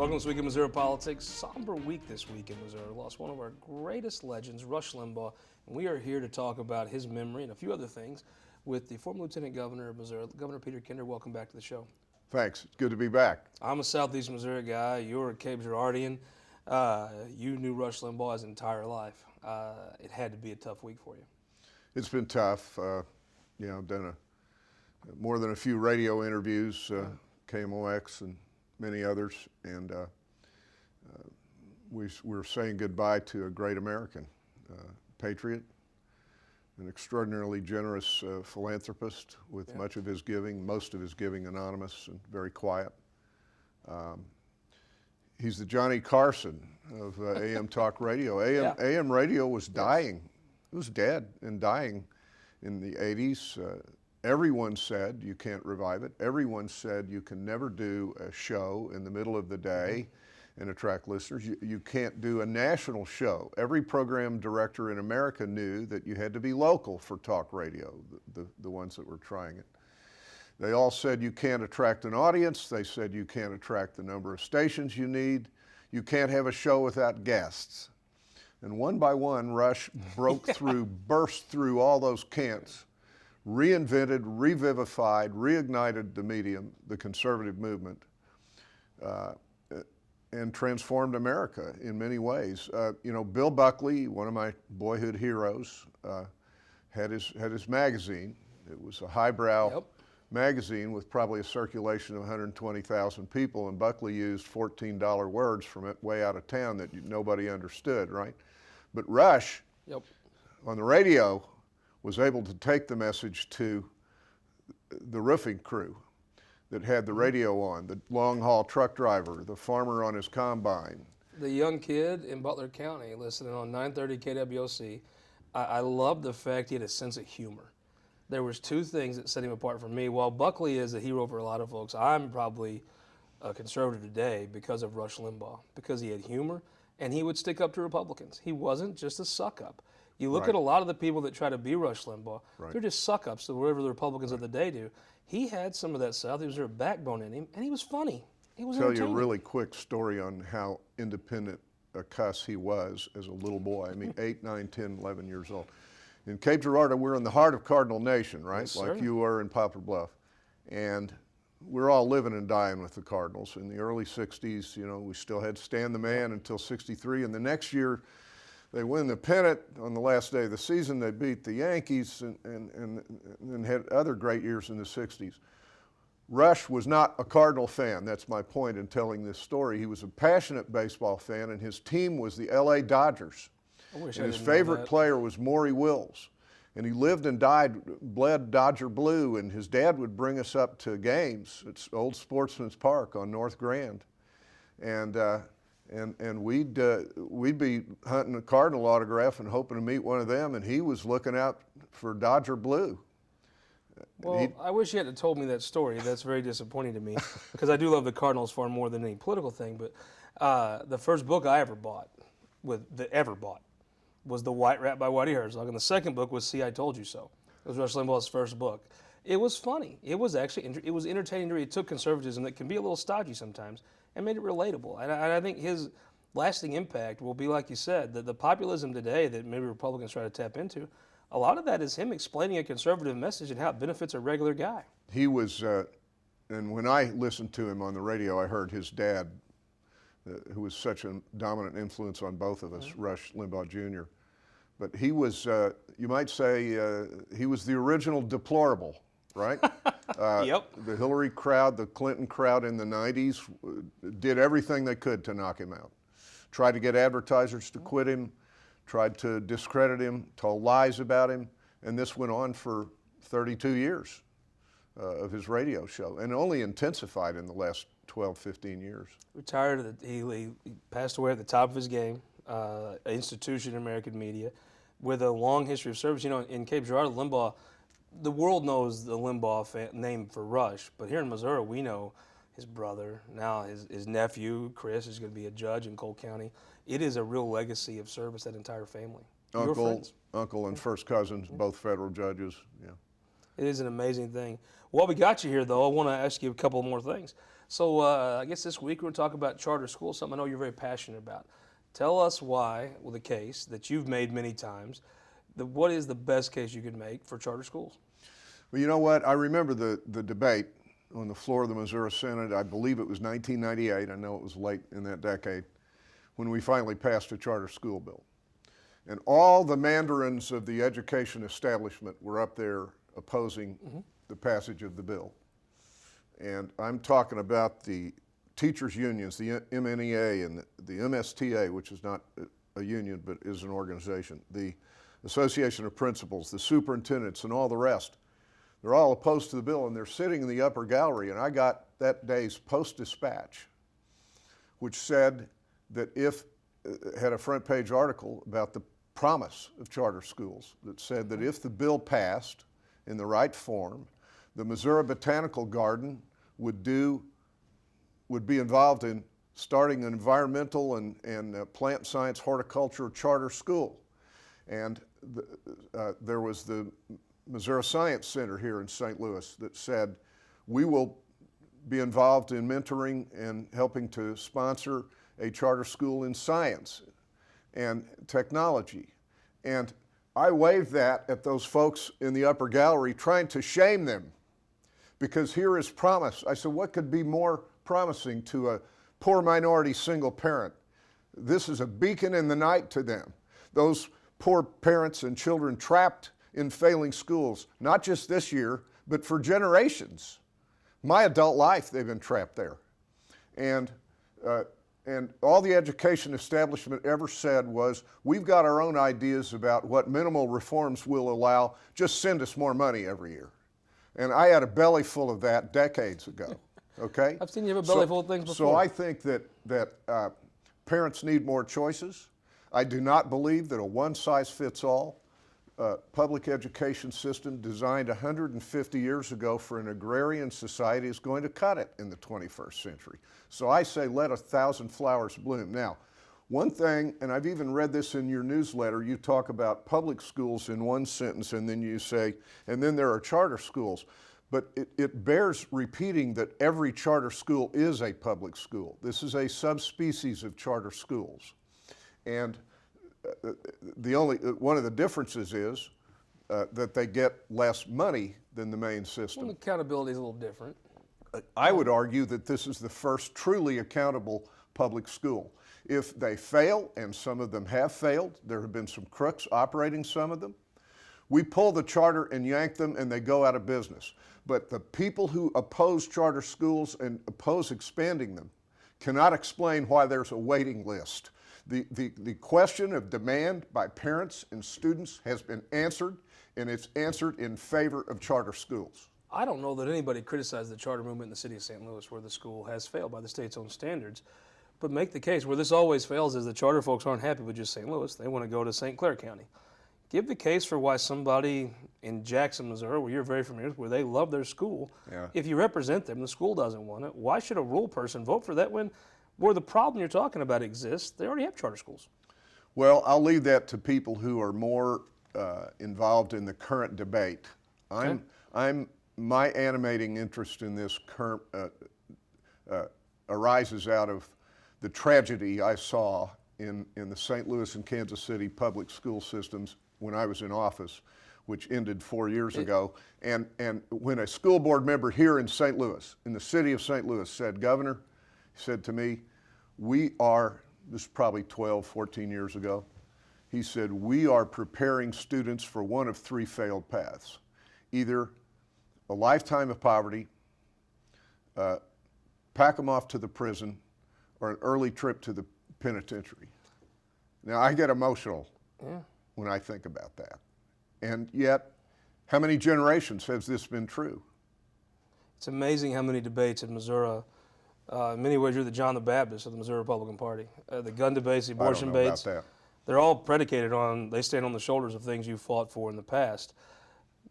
Welcome to This Week in Missouri Politics. Somber week this week in Missouri. Lost one of our greatest legends, Rush Limbaugh, and we are here to talk about his memory and a few other things with the former Lieutenant Governor of Missouri, Governor Peter Kinder. Welcome back to the show. Thanks. It's good to be back. I'm a Southeast Missouri guy. You're a Cape Girardian. You knew Rush Limbaugh his entire life. It had to be a tough week for you. It's been tough. Done more than a few radio interviews, KMOX and many others, and we're saying goodbye to a great American, patriot, an extraordinarily generous philanthropist with much of his giving, most of his giving anonymous and very quiet. He's the Johnny Carson of AM talk radio. AM radio was dying. It was dead and dying in the 80s. Everyone said you can't revive it. Everyone said you can never do a show in the middle of the day and attract listeners. You can't do a national show. Every program director in America knew that you had to be local for talk radio, the ones that were trying it. They all said you can't attract an audience. They said you can't attract the number of stations you need. You can't have a show without guests. And one by one, Rush broke through, burst through all those can'ts, reinvented, revivified, reignited the medium, the conservative movement, and transformed America in many ways. Bill Buckley, one of my boyhood heroes, had his magazine. It was a highbrow magazine with probably a circulation of 120,000 people, and Buckley used $14 words from it way out of town that nobody understood, right? But Rush, on the radio, was able to take the message to the roofing crew that had the radio on, the long-haul truck driver, the farmer on his combine. The young kid in Butler County listening on 930 KWOC. I love the fact he had a sense of humor. There was two things that set him apart from me. While Buckley is a hero for a lot of folks, I'm probably a conservative today because of Rush Limbaugh, because he had humor and he would stick up to Republicans. He wasn't just a suck-up. You look at a lot of the people that try to be Rush Limbaugh, they're just suck-ups to whatever the Republicans of the day do. He had some of that South. There was a backbone in him, and he was funny. He was entertaining. Tell you a really quick story on how independent a cuss he was as a little boy. I mean, 8, 9, 10, 11 years old. In Cape Girardeau, we're in the heart of Cardinal Nation, right? Yes, like sir. you are in Poplar Bluff. And we're all living and dying with the Cardinals. In the early 60s, we still had Stan the Man until 63. And the next year, they win the pennant on the last day of the season. They beat the Yankees and had other great years in the 60s. Rush was not a Cardinal fan. That's my point in telling this story. He was a passionate baseball fan, and his team was the LA Dodgers. And his favorite player was Maury Wills. And he lived and bled Dodger blue, and his dad would bring us up to games. It's Old Sportsman's Park on North Grand. And we'd be hunting a Cardinal autograph and hoping to meet one of them, and he was looking out for Dodger blue. Well, I wish you hadn't told me that story. That's very disappointing to me because I do love the Cardinals far more than any political thing. But the first book I ever bought, was The White Rat by Whitey Herzog, and the second book was See, I Told You So. It was Rush Limbaugh's first book. It was funny. It was actually it was entertaining to read. It took conservatism that can be a little stodgy sometimes and made it relatable. And I think his lasting impact will be, like you said, the populism today that maybe Republicans try to tap into, a lot of that is him explaining a conservative message and how it benefits a regular guy. He was, and when I listened to him on the radio, I heard his dad, who was such a dominant influence on both of us, Rush Limbaugh Jr. But he was, you might say, he was the original deplorable, right? The Hillary crowd, the Clinton crowd in the 90s did everything they could to knock him out. Tried to get advertisers to quit him, tried to discredit him, told lies about him, and this went on for 32 years of his radio show, and only intensified in the last 12, 15 years. Retired, he passed away at the top of his game, an institution in American media with a long history of service. In Cape Girardeau, Limbaugh, the world knows the Limbaugh name for Rush, but here in Missouri, we know his brother, now his nephew, Chris, is going to be a judge in Cole County. It is a real legacy of service, that entire family. Uncle and first cousins, both federal judges, yeah. It is an amazing thing. While we got you here, though, I want to ask you a couple more things. So I guess this week we're going to talk about charter schools, something I know you're very passionate about. Tell us why, with a case that you've made many times, what is the best case you could make for charter schools? Well, you know what? I remember the debate on the floor of the Missouri Senate. I believe it was 1998. I know it was late in that decade when we finally passed a charter school bill. And all the mandarins of the education establishment were up there opposing the passage of the bill. And I'm talking about the teachers' unions, the MNEA and the MSTA, which is not a union but is an organization, the Association of Principals, the superintendents, and all the rest. They're all opposed to the bill, and they're sitting in the upper gallery. And I got that day's Post-Dispatch, which said that had a front page article about the promise of charter schools that said that if the bill passed in the right form, the Missouri Botanical Garden would be involved in starting an environmental and plant science horticulture charter school. And there was the Missouri Science Center here in St. Louis that said, we will be involved in mentoring and helping to sponsor a charter school in science and technology. And I waved that at those folks in the upper gallery, trying to shame them, because here is promise. I said, what could be more promising to a poor minority single parent? This is a beacon in the night to them. Those poor parents and children trapped in failing schools, not just this year, but for generations. My adult life, they've been trapped there. And all the education establishment ever said was, we've got our own ideas about what minimal reforms will allow, just send us more money every year. And I had a belly full of that decades ago, okay? I've seen you have a belly full of things before. So I think that parents need more choices. I do not believe that a one-size-fits-all public education system designed 150 years ago for an agrarian society is going to cut it in the 21st century. So I say let 1,000 flowers bloom. Now, one thing, and I've even read this in your newsletter, you talk about public schools in one sentence and then you say, and then there are charter schools. But it bears repeating that every charter school is a public school. This is a subspecies of charter schools. And one of the differences is that they get less money than the main system. Well, accountability is a little different. I would argue that this is the first truly accountable public school. If they fail, and some of them have failed, there have been some crooks operating some of them, we pull the charter and yank them and they go out of business. But the people who oppose charter schools and oppose expanding them cannot explain why there's a waiting list. The question of demand by parents and students has been answered, and it's answered in favor of charter schools. I don't know that anybody criticized the charter movement in the city of St. Louis, where the school has failed by the state's own standards. But make the case where this always fails is the charter folks aren't happy with just St. Louis. They want to go to St. Clair County. Give the case for why somebody in Jackson, Missouri, where you're very familiar with, where they love their school, if you represent them, the school doesn't want it, why should a rural person vote for that when where the problem you're talking about exists, they already have charter schools? Well, I'll leave that to people who are more involved in the current debate. My animating interest in this current arises out of the tragedy I saw in the St. Louis and Kansas City public school systems when I was in office, which ended 4 years ago. And when a school board member here in St. Louis, in the city of St. Louis, said, Governor, he said to me, this is probably 12, 14 years ago, he said, we are preparing students for one of three failed paths. Either a lifetime of poverty, pack them off to the prison, or an early trip to the penitentiary. Now, I get emotional when I think about that. And yet, how many generations has this been true? It's amazing how many debates in Missouri, in many ways you're the John the Baptist of the Missouri Republican Party. The gun debates, the abortion debates, they're all predicated on, they stand on the shoulders of things you fought for in the past.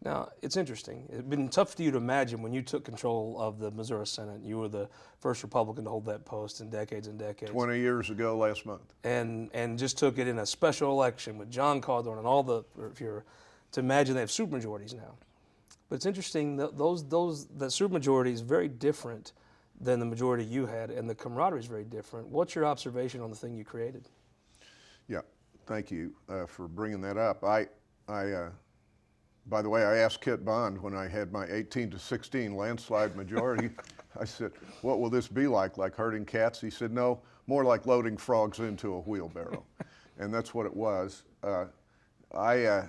Now, it's interesting. It's been tough for you to imagine when you took control of the Missouri Senate. You were the first Republican to hold that post in decades and decades. 20 years ago last month. And just took it in a special election with John Cawthorn and all the, to imagine they have supermajorities now. But it's interesting that that supermajority is very different than the majority you had, and the camaraderie is very different. What's your observation on the thing you created? Yeah, thank you for bringing that up. By the way, I asked Kit Bond when I had my 18-16 landslide majority, I said, what will this be like herding cats? He said, no, more like loading frogs into a wheelbarrow. And that's what it was. I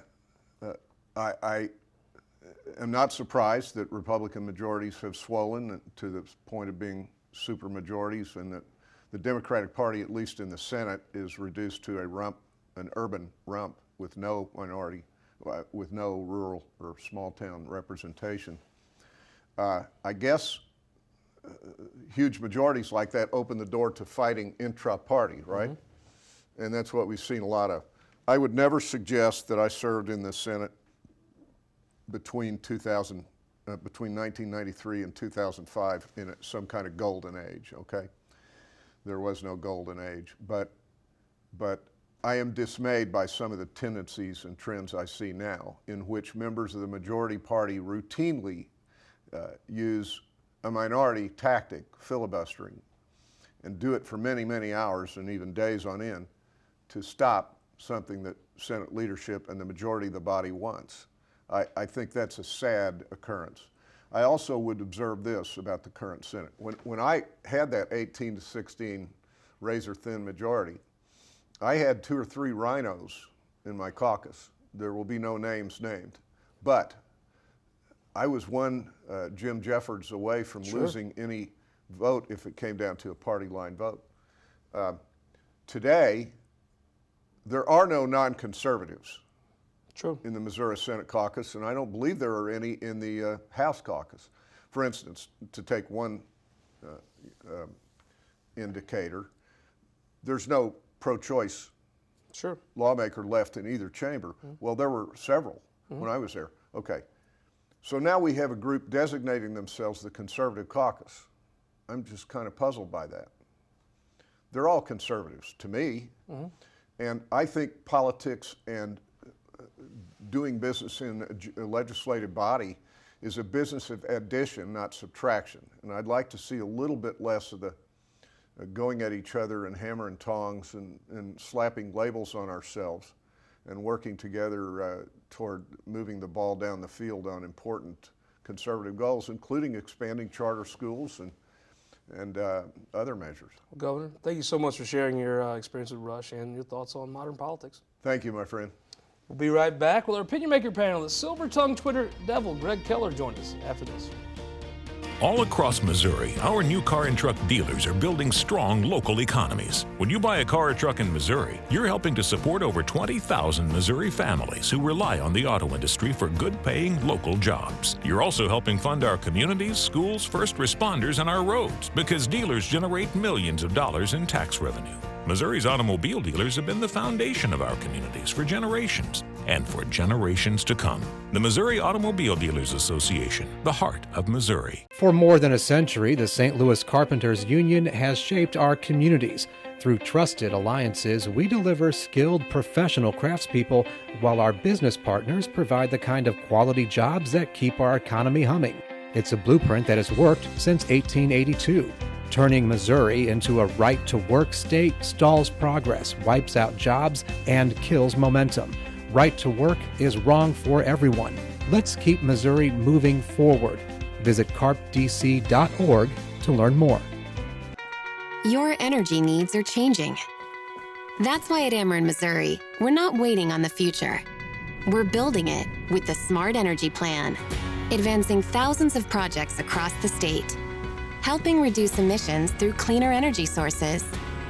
am not surprised that Republican majorities have swollen to the point of being super majorities, and that the Democratic Party, at least in the Senate, is reduced to an urban rump with no minority, with no rural or small town representation. I guess huge majorities like that open the door to fighting intra-party, right? Mm-hmm. And that's what we've seen a lot of. I would never suggest that I served in the Senate between 1993 and 2005 in some kind of golden age, okay? There was no golden age, but I am dismayed by some of the tendencies and trends I see now, in which members of the majority party routinely use a minority tactic, filibustering, and do it for many, many hours and even days on end to stop something that Senate leadership and the majority of the body wants. I think that's a sad occurrence. I also would observe this about the current Senate. When I had that 18-16 razor-thin majority, I had 2 or 3 rhinos in my caucus. There will be no names named. But I was one Jim Jeffords away from losing any vote if it came down to a party line vote. Today, there are no non-conservatives in the Missouri Senate caucus, and I don't believe there are any in the House caucus. For instance, to take one indicator, there's no pro-choice lawmaker left in either chamber. Mm-hmm. Well, there were several when I was there. Okay, so now we have a group designating themselves the Conservative Caucus. I'm just kind of puzzled by that. They're all conservatives to me, and I think politics and doing business in a legislative body is a business of addition, not subtraction. And I'd like to see a little bit less of the going at each other and hammer and tongs and slapping labels on ourselves, and working together toward moving the ball down the field on important conservative goals, including expanding charter schools and other measures. Well, Governor, thank you so much for sharing your experience with Rush and your thoughts on modern politics. Thank you, my friend. We'll be right back with our Opinion Maker panel. The silver-tongued Twitter devil, Gregg Keller, joins us after this. All across Missouri, our new car and truck dealers are building strong local economies. When you buy a car or truck in Missouri, you're helping to support over 20,000 Missouri families who rely on the auto industry for good-paying local jobs. You're also helping fund our communities, schools, first responders, and our roads, because dealers generate millions of dollars in tax revenue. Missouri's automobile dealers have been the foundation of our communities for generations and for generations to come. The Missouri Automobile Dealers Association, the heart of Missouri. For more than a century, the St. Louis Carpenters Union has shaped our communities. Through trusted alliances, we deliver skilled professional craftspeople, while our business partners provide the kind of quality jobs that keep our economy humming. It's a blueprint that has worked since 1882. Turning Missouri into a right-to-work state stalls progress, wipes out jobs, and kills momentum. Right to work is wrong for everyone. Let's keep Missouri moving forward. Visit carpdc.org to learn more. Your energy needs are changing. That's why at Ameren Missouri, we're not waiting on the future. We're building it with the Smart Energy Plan, advancing thousands of projects across the state, helping reduce emissions through cleaner energy sources,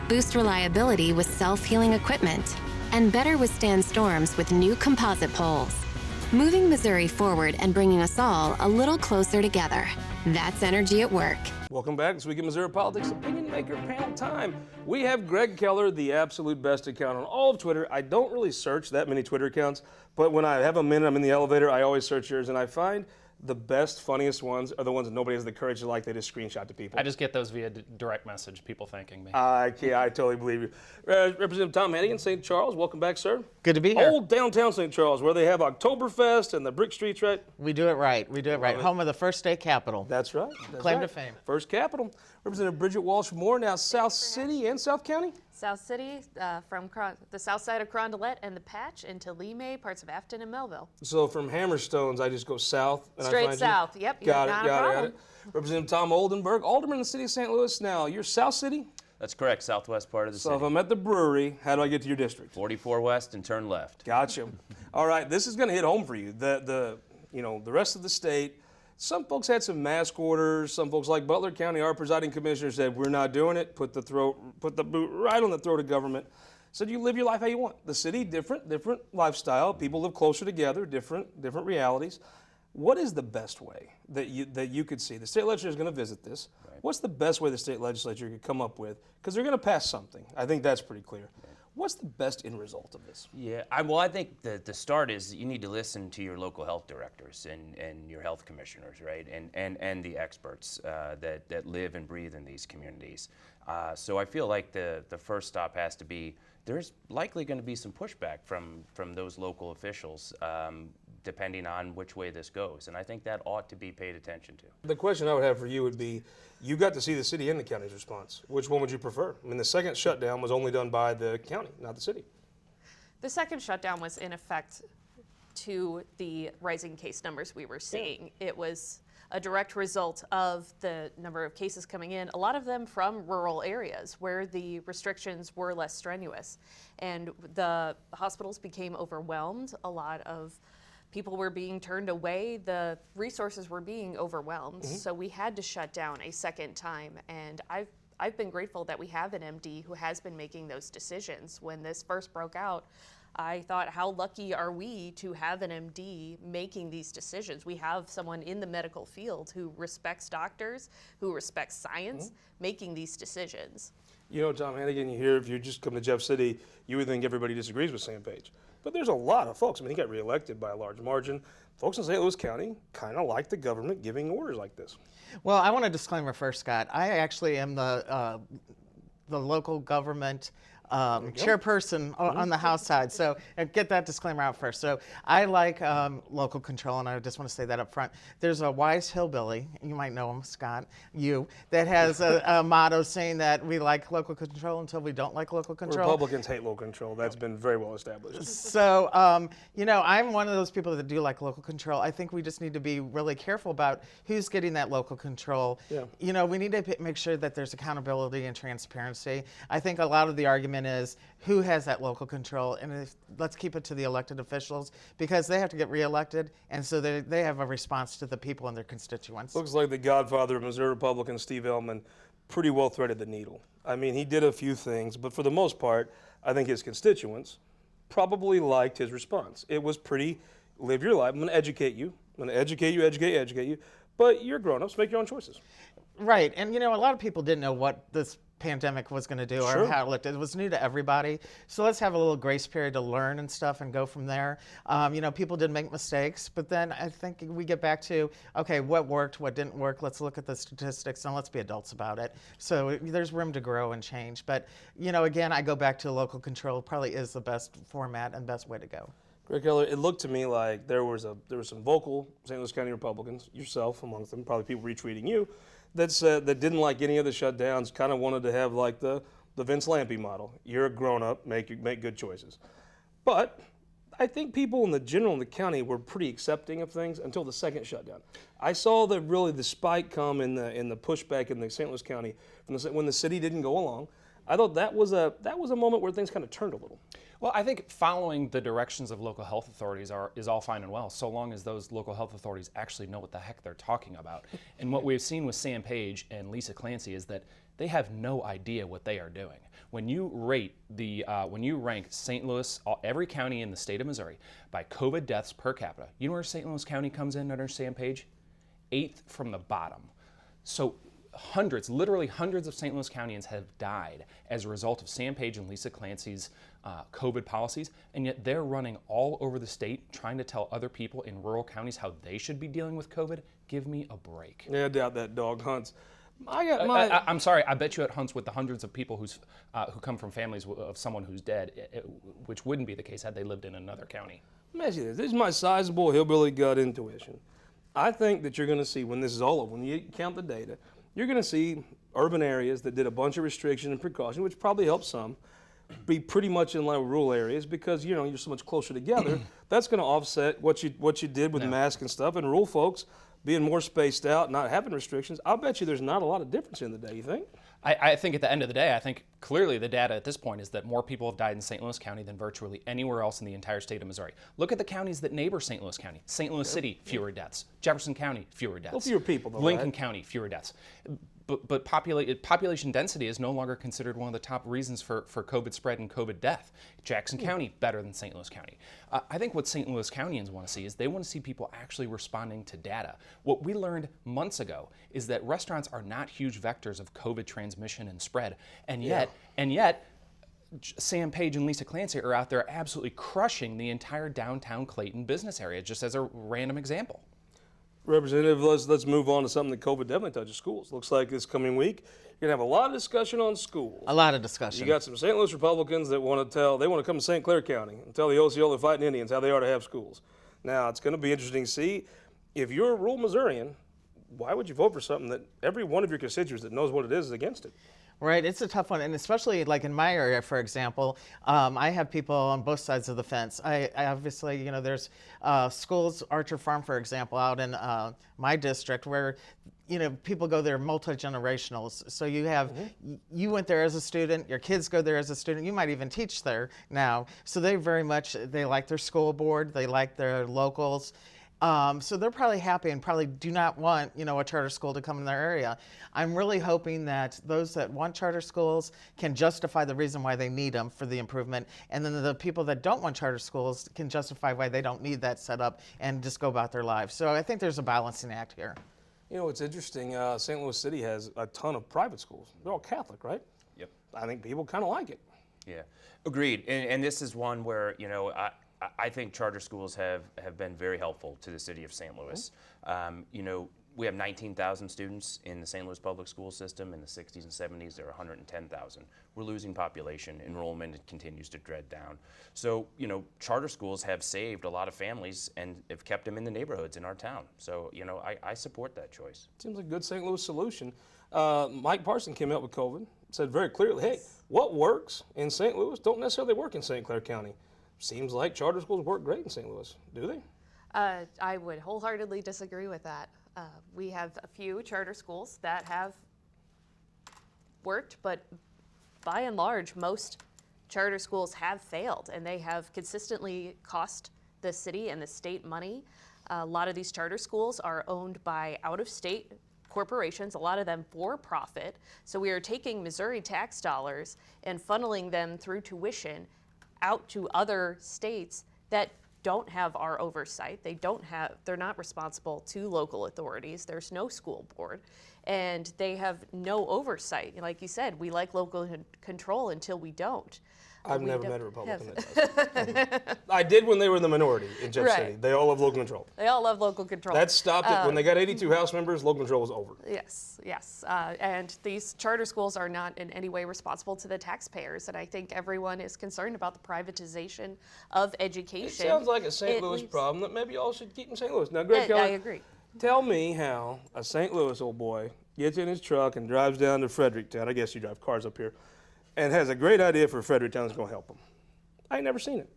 boost reliability with self-healing equipment, and better withstand storms with new composite poles. Moving Missouri forward and bringing us all a little closer together. That's energy at work. Welcome back this week in Missouri Politics Opinion Maker panel time. We have Gregg Keller, the absolute best account on all of Twitter. I don't really search that many Twitter accounts, but when I have a minute, I'm in the elevator, I always search yours, and I find the best, funniest ones are the ones that nobody has the courage to like. They just screenshot to people. I just get those via direct message, people thanking me. I totally believe you. Representative Tom Hannegan, St. Charles, welcome back, sir. Good to be here. Old downtown St. Charles, where they have Oktoberfest and the brick streets, right? We do it right. We do it right. Home of the first state capitol. That's right. Claim to fame. First capital. Representative Bridget Walsh Moore, now South City and South County. South City, from the south side of Carondelet and the Patch into Limay, parts of Afton and Melville. So from Hammerstones, I just go south. And Straight I find south. You. Yep. Got not it. a Got problem. it. Representative Tom Oldenburg, Alderman in the city of St. Louis. Now you're South City. That's correct, southwest part of the So city. if I'm at the brewery, how do I get to your district? 44 west and turn left. Gotcha. All right, this is going to hit home for you. The rest of the state. Some folks had some mask orders. Some folks, like Butler County, our presiding commissioner, said we're not doing it. Put the boot right on the throat of government. Said you live your life how you want. The city, different lifestyle. People live closer together. Different realities. What is the best way that you could see? The state legislature is going to visit this. Right. What's the best way the state legislature could come up with? Because they're going to pass something. I think that's pretty clear. What's the best end result of this? Yeah, I think the start is you need to listen to your local health directors and your health commissioners, right? And the experts that live and breathe in these communities. So I feel like the first stop has to be, there's likely going to be some pushback from those local officials, depending on which way this goes. And I think that ought to be paid attention to. The question I would have for you would be, you got to see the city and the county's response. Which one would you prefer? I mean, the second shutdown was only done by the county, not the city. The second shutdown was in effect to the rising case numbers we were seeing. Yeah. It was a direct result of the number of cases coming in, a lot of them from rural areas where the restrictions were less strenuous. And the hospitals became overwhelmed. A lot of people were being turned away. The resources were being overwhelmed. Mm-hmm. So we had to shut down a second time. And I've been grateful that we have an MD who has been making those decisions. When this first broke out, I thought, how lucky are we to have an MD making these decisions? We have someone in the medical field who respects doctors, who respects science, making these decisions. You know, Tom Hannegan, you hear if you just come to Jeff City, you would think everybody disagrees with Sam Page. But there's a lot of folks. I mean, he got reelected by a large margin. Folks in St. Louis County kind of like the government giving orders like this. Well, I want a disclaimer first, Scott. I actually am the local government chairperson on the House side. So get that disclaimer out first. So I like local control, and I just want to say that up front. There's a wise hillbilly, you might know him, Scott, that has a motto saying that we like local control until we don't like local control. Republicans hate local control. That's been very well established. So, I'm one of those people that do like local control. I think we just need to be really careful about who's getting that local control. Yeah. We need to make sure that there's accountability and transparency. I think a lot of the argument is who has that local control, and let's keep it to the elected officials because they have to get reelected, and so they have a response to the people and their constituents. Looks like the godfather of Missouri Republican, Steve Elman, pretty well threaded the needle. I mean, he did a few things, but for the most part, I think his constituents probably liked his response. It was pretty, live your life, I'm going to educate you, educate you, but you're grown-ups, make your own choices. Right, and a lot of people didn't know what this pandemic was going to do or how it looked. It was new to everybody. So let's have a little grace period to learn and stuff and go from there. People did make mistakes, but then I think we get back to, okay, what worked, what didn't work. Let's look at the statistics and let's be adults about it. So there's room to grow and change. But, again, I go back to local control probably is the best format and best way to go. Greg Keller, it looked to me like there was some vocal St. Louis County Republicans, yourself amongst them, probably people retweeting you, that didn't like any of the shutdowns, kind of wanted to have like the Vince Lampe model. You're a grown-up, make good choices. But I think people in the county were pretty accepting of things until the second shutdown. I saw the spike come in the pushback in the St. Louis County when the city didn't go along. I thought that was a moment where things kind of turned a little. Well, I think following the directions of local health authorities is all fine and well, so long as those local health authorities actually know what the heck they're talking about. And what we've seen with Sam Page and Lisa Clancy is that they have no idea what they are doing. When you rank St. Louis, every county in the state of Missouri, by COVID deaths per capita, you know where St. Louis County comes in under Sam Page? 8th from the bottom. So literally hundreds of St. Louis Countyans have died as a result of Sam Page and Lisa Clancy's COVID policies, and yet they're running all over the state trying to tell other people in rural counties how they should be dealing with COVID. Give me a break. Yeah, I doubt that dog hunts. I'm sorry, I bet you it hunts with the hundreds of people who come from families of someone who's dead, which wouldn't be the case had they lived in another county. Let me ask you this. This is my sizable hillbilly gut intuition. I think that you're going to see, when this is all over, when you count the data, you're going to see urban areas that did a bunch of restriction and precaution, which probably helps some, be pretty much in line with rural areas because, you know, you're so much closer together. That's going to offset what you did with masks and stuff. And rural folks being more spaced out, not having restrictions, I'll bet you there's not a lot of difference in the day, you think? I think at the end of the day, I think clearly the data at this point is that more people have died in St. Louis County than virtually anywhere else in the entire state of Missouri. Look at the counties that neighbor St. Louis County. St. Louis City, fewer deaths. Jefferson County, fewer deaths. Well, fewer people, though, Lincoln right? County, fewer deaths. But population density is no longer considered one of the top reasons for COVID spread and COVID death. Jackson County, better than St. Louis County. I think what St. Louis Countyans want to see is they want to see people actually responding to data. What we learned months ago is that restaurants are not huge vectors of COVID transmission and spread. And yet, Sam Page and Lisa Clancy are out there absolutely crushing the entire downtown Clayton business area, just as a random example. Representative, let's move on to something that COVID definitely touches schools. Looks like this coming week, you're going to have a lot of discussion on schools. A lot of discussion. You got some St. Louis Republicans that want to come to St. Clair County and tell the Osceola Fighting Indians how they ought to have schools. Now, it's going to be interesting to see. If you're a rural Missourian, why would you vote for something that every one of your constituents that knows what it is against it? Right, it's a tough one, and especially like in my area, for example, I have people on both sides of the fence. I obviously, you know, there's schools, Archer Farm, for example, out in my district where, you know, people go there multi-generationals. So you have, you went there as a student, your kids go there as a student, you might even teach there now. So they they like their school board, they like their locals. So they're probably happy and probably do not want, you know, a charter school to come in their area. I'm really hoping that those that want charter schools can justify the reason why they need them for the improvement, and then the people that don't want charter schools can justify why they don't need that set up and just go about their lives. So I think there's a balancing act here. You know, it's interesting. St. Louis City has a ton of private schools. They're all Catholic, right? Yep. I think people kind of like it. Yeah, agreed. And this is one where, you know, I think charter schools have been very helpful to the city of St. Louis. You know, we have 19,000 students in the St. Louis public school system. In the 60s and 70s, there were 110,000. We're losing population. Enrollment continues to dread down. So, you know, charter schools have saved a lot of families and have kept them in the neighborhoods in our town. So, you know, I support that choice. Seems like a good St. Louis solution. Mike Parson came out with COVID, said very clearly, hey, what works in St. Louis don't necessarily work in St. Clair County. Seems like charter schools work great in St. Louis. Do they? I would wholeheartedly disagree with that. We have a few charter schools that have worked, but by and large, most charter schools have failed, and they have consistently cost the city and the state money. A lot of these charter schools are owned by out-of-state corporations, a lot of them for profit. So we are taking Missouri tax dollars and funneling them through tuition out to other states that don't have our oversight. They're not responsible to local authorities. There's no school board, and they have no oversight. Like you said, we like local control until we don't. I've never met a Republican that does. I did when they were in the minority in Jeff City. They all love local control. They all love local control. That stopped it. When they got 82 House members, local control was over. Yes. And these charter schools are not in any way responsible to the taxpayers. And I think everyone is concerned about the privatization of education. It sounds like a St. Louis problem that maybe y'all should keep in St. Louis. Now, Gregg Keller, I agree. Tell me how a St. Louis old boy gets in his truck and drives down to Fredericktown. I guess you drive cars up here. And has a great idea for Fredericktown that's going to help him. I ain't never seen it.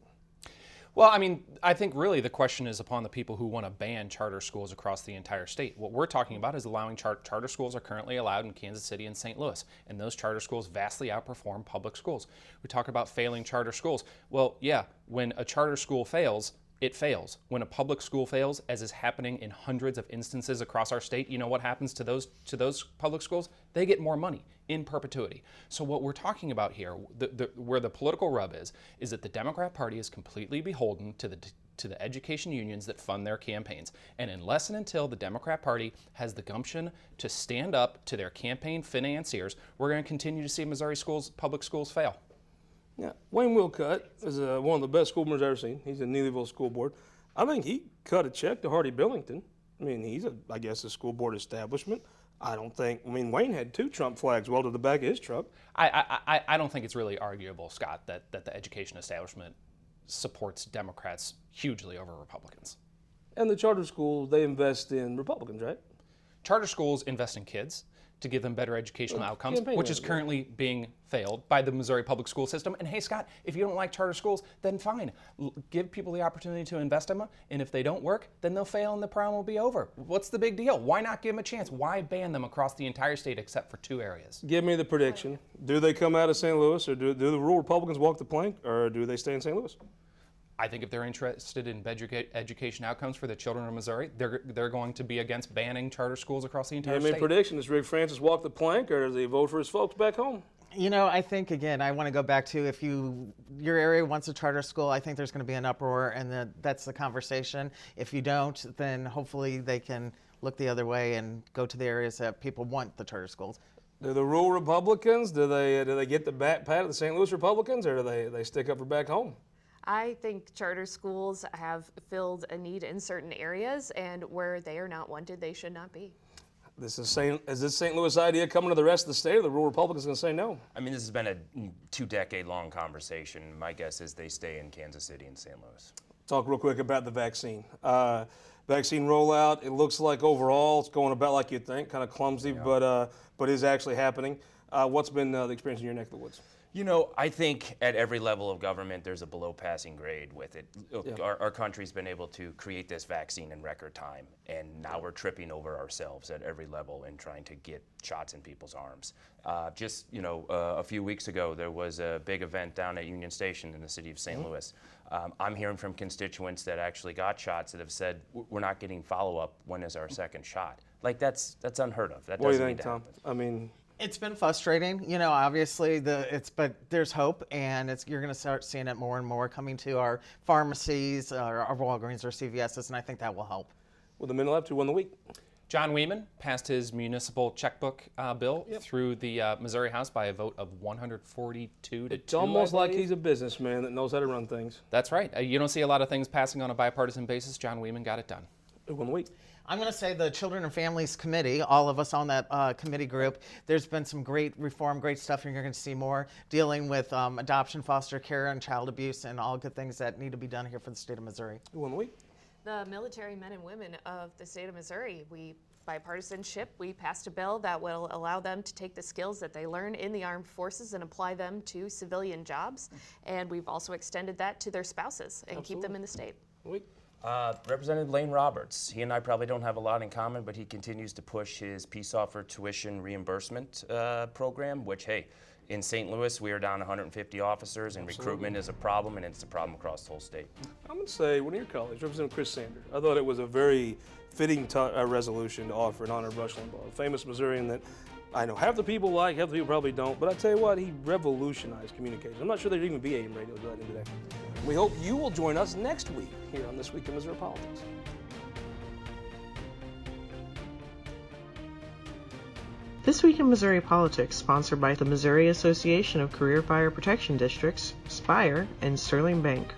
Well, I mean, I think really the question is upon the people who want to ban charter schools across the entire state. What we're talking about is allowing charter schools are currently allowed in Kansas City and St. Louis, and those charter schools vastly outperform public schools. We talk about failing charter schools. Well, yeah, when a charter school fails, it fails. When a public school fails, as is happening in hundreds of instances across our state, you know what happens to those public schools? They get more money in perpetuity. So what we're talking about here, where the political rub is that the Democrat Party is completely beholden to the to the education unions that fund their campaigns. And unless and until the Democrat Party has the gumption to stand up to their campaign financiers, we're going to continue to see Missouri schools, public schools fail. Yeah, Wayne Wilcutt is one of the best school boards I've ever seen. He's in Neelyville School Board. I think he cut a check to Hardy Billington. I mean, he's I guess a school board establishment. Wayne had 2 Trump flags welded to the back of his truck. I don't think it's really arguable, Scott, that the education establishment supports Democrats hugely over Republicans. And the charter schools, they invest in Republicans, right? Charter schools invest in kids to give them better educational outcomes, which is currently being failed by the Missouri public school system. And hey, Scott, if you don't like charter schools, then fine. Give people the opportunity to invest in them, and if they don't work, then they'll fail and the problem will be over. What's the big deal? Why not give them a chance? Why ban them across the entire state except for 2 areas? Give me the prediction. Do they come out of St. Louis, or do the rural Republicans walk the plank, or do they stay in St. Louis? I think if they're interested in education outcomes for the children of Missouri, they're going to be against banning charter schools across the entire state. Give me a prediction. Does Rick Francis walk the plank, or does he vote for his folks back home? You know, I think, again, I want to go back to if your area wants a charter school, I think there's going to be an uproar, and that's the conversation. If you don't, then hopefully they can look the other way and go to the areas that people want the charter schools. Do the rural Republicans, do they get the bat pat of the St. Louis Republicans, or do they stick up for back home? I think charter schools have filled a need in certain areas, and where they are not wanted, they should not be. Is this St. Louis idea coming to the rest of the state, or the rural Republicans going to say no? I mean, this has been a 2-decade-long conversation. My guess is they stay in Kansas City and St. Louis. Talk real quick about the vaccine. Vaccine rollout, it looks like overall it's going about like you'd think, kind of clumsy, but is actually happening. What's been the experience in your neck of the woods? You know, I think at every level of government, there's a below passing grade with it. Look, our country's been able to create this vaccine in record time, and now we're tripping over ourselves at every level in trying to get shots in people's arms. A few weeks ago, there was a big event down at Union Station in the city of St. Louis. I'm hearing from constituents that actually got shots that have said, we're not getting follow-up. When is our second shot? Like, that's unheard of. That what do doesn't you think, Tom? happen. I mean... It's been frustrating, you know. Obviously, but there's hope, and you're going to start seeing it more and more coming to our pharmacies, our Walgreens, or CVS's, and I think that will help. Well, the men left who won the week. John Weeman passed his municipal checkbook bill through the Missouri House by a vote of 142 to 2. It's almost like he's a businessman that knows how to run things. That's right. You don't see a lot of things passing on a bipartisan basis. John Weeman got it done. Who won the week? I'm going to say the Children and Families Committee, all of us on that committee group, there's been some great reform, great stuff, and you're going to see more dealing with adoption, foster care, and child abuse, and all good things that need to be done here for the state of Missouri. Who won the week? The military men and women of the state of Missouri. Bipartisanship, we passed a bill that will allow them to take the skills that they learn in the armed forces and apply them to civilian jobs. And we've also extended that to their spouses and keep them in the state. Week. Representative Lane Roberts, he and I probably don't have a lot in common, but he continues to push his peace officer tuition reimbursement program, which, hey, in St. Louis, we are down 150 officers, and recruitment is a problem, and it's a problem across the whole state. I'm going to say one of your colleagues, Representative Chris Sanders. I thought it was a very fitting resolution to offer in honor of Rush Limbaugh, a famous Missourian that I know half the people like, half the people probably don't, but I tell you what, he revolutionized communication. I'm not sure there'd even be AM radios right in today. We hope you will join us next week here on This Week in Missouri Politics. This Week in Missouri Politics, sponsored by the Missouri Association of Career Fire Protection Districts, Spire, and Sterling Bank.